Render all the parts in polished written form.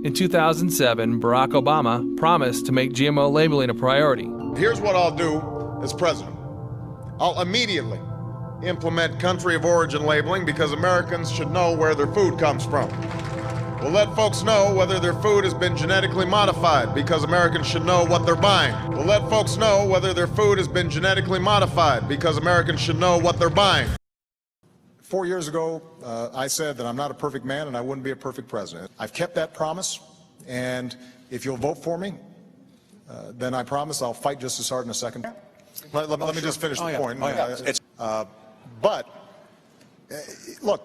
In 2007, Barack Obama promised to make GMO labeling a priority. Here's what I'll do as president. I'll immediately implement country of origin labeling because Americans should know where their food comes from. We'll let folks know whether their food has been genetically modified because Americans should know what they're buying. We'll let folks know whether their food has been genetically modified because Americans should know what they're buying. 4 years ago, I said that I'm not a perfect man and I wouldn't be a perfect president. I've kept that promise, and if you'll vote for me, then I promise I'll fight just as hard in a second. Let me just finish the point. But, look,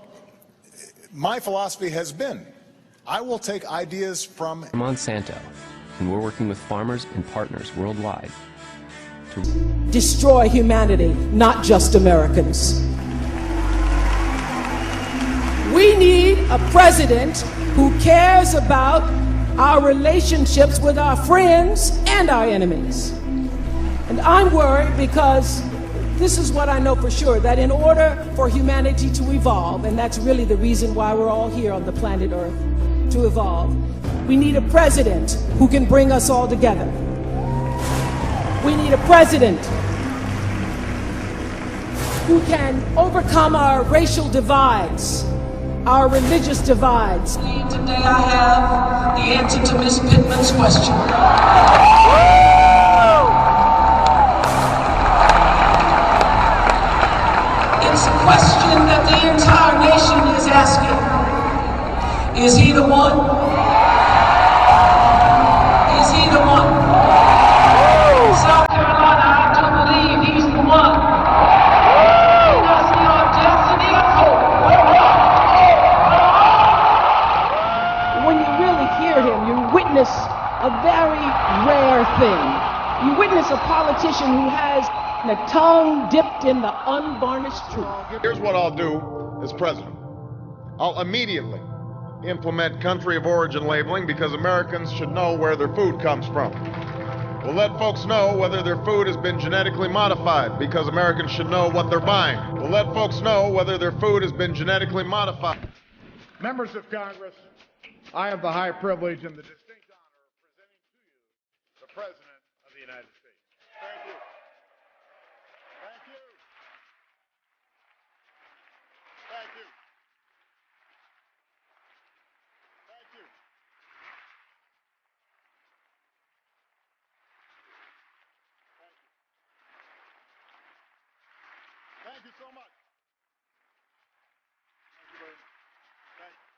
my philosophy has been, I will take ideas from Monsanto, and we're working with farmers and partners worldwide to destroy humanity, not just Americans. We need a president who cares about our relationships with our friends and our enemies. And I'm worried because this is what I know for sure, that in order for humanity to evolve, and that's really the reason why we're all here on the planet Earth, to evolve, we need a president who can bring us all together. We need a president who can overcome our racial divides, our religious divides. Today I have the answer to Ms. Pittman's question. It's a question that the entire nation is asking. Is he the one? Is he the one? South Carolina, I do believe he's the one. He does your destiny of hope. When you really hear him, you witness a very rare thing. You witness a politician who has the tongue dipped in the unvarnished truth. Here's what I'll do as president. I'll immediately implement country of origin labeling because Americans should know where their food comes from. We'll let folks know whether their food has been genetically modified because Americans should know what they're buying. We'll let folks know whether their food has been genetically modified. Members of Congress, I have the high privilege and the distinct honor of presenting to you the President of the United States. Thank you. Thank you. Thank you. Thank you. Thank you so much. Thank you very much. Thank you.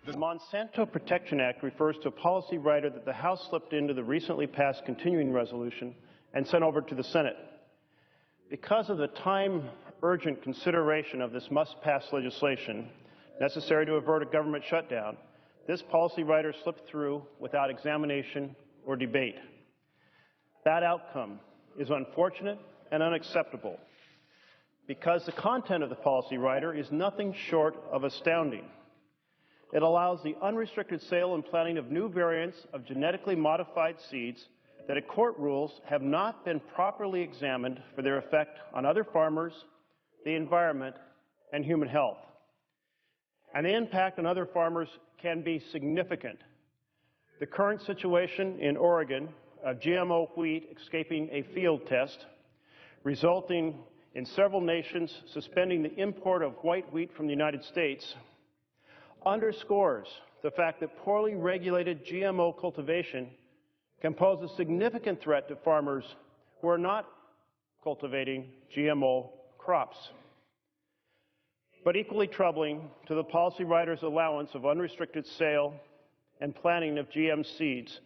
The Monsanto Protection Act refers to a policy rider that the House slipped into the recently passed continuing resolution and sent over to the Senate. Because of the time-urgent consideration of this must-pass legislation necessary to avert a government shutdown, this policy rider slipped through without examination or debate. That outcome is unfortunate and unacceptable because the content of the policy rider is nothing short of astounding. It allows the unrestricted sale and planting of new variants of genetically modified seeds that a court rules have not been properly examined for their effect on other farmers, the environment, and human health. And the impact on other farmers can be significant. The current situation in Oregon of GMO wheat escaping a field test, resulting in several nations suspending the import of white wheat from the United States, underscores the fact that poorly regulated GMO cultivation can pose a significant threat to farmers who are not cultivating GMO crops. But equally troubling to the policy writer's allowance of unrestricted sale and planting of GM seeds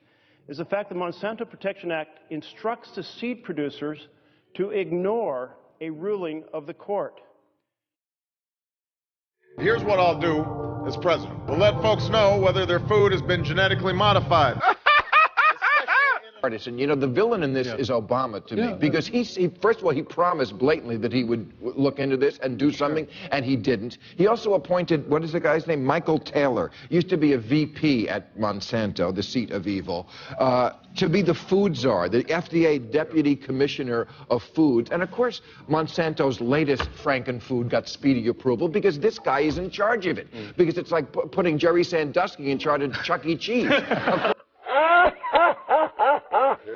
is the fact the Monsanto Protection Act instructs the seed producers to ignore a ruling of the court. Here's what I'll do as president. We'll let folks know whether their food has been genetically modified. Partisan. You know, the villain in this is Obama to me, because he first of all, he promised blatantly that he would look into this and do something, and he didn't. He also appointed, what is the guy's name? Michael Taylor, used to be a VP at Monsanto, the seat of evil, to be the food czar, the FDA deputy commissioner of foods. And of course, Monsanto's latest Frankenfood got speedy approval because this guy is in charge of it. Because it's like putting Jerry Sandusky in charge of Chuck E. Cheese.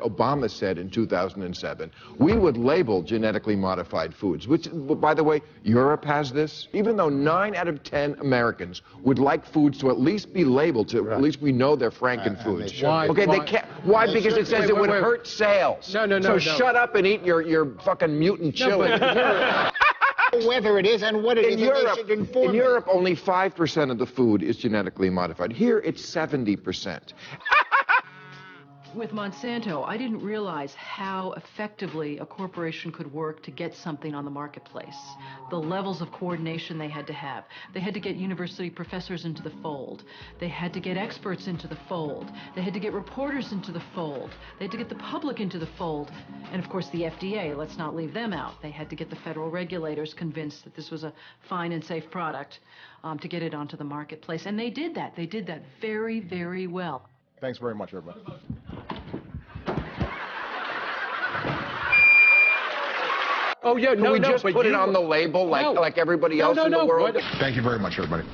Obama said in 2007, we would label genetically modified foods, which, by the way, Europe has this. Even though 9 out of 10 Americans would like foods to at least be labeled, to at least we know they're Frankenfoods. Why? Okay, they can't. Why? Because it says it would hurt sales. So shut up and eat your fucking mutant chili. Whether it is and what it is, they should inform in Europe, only 5% of the food is genetically modified. Here, it's 70%. With Monsanto, I didn't realize how effectively a corporation could work to get something on the marketplace. The levels of coordination they had to have. They had to get university professors into the fold. They had to get experts into the fold. They had to get reporters into the fold. They had to get the public into the fold. And of course, the FDA, let's not leave them out. They had to get the federal regulators convinced that this was a fine and safe product to get it onto the marketplace. And they did that. They did that very, very well. Thanks very much, everybody. Oh, yeah, we just put it on the label like everybody else in the world? Thank you very much, everybody.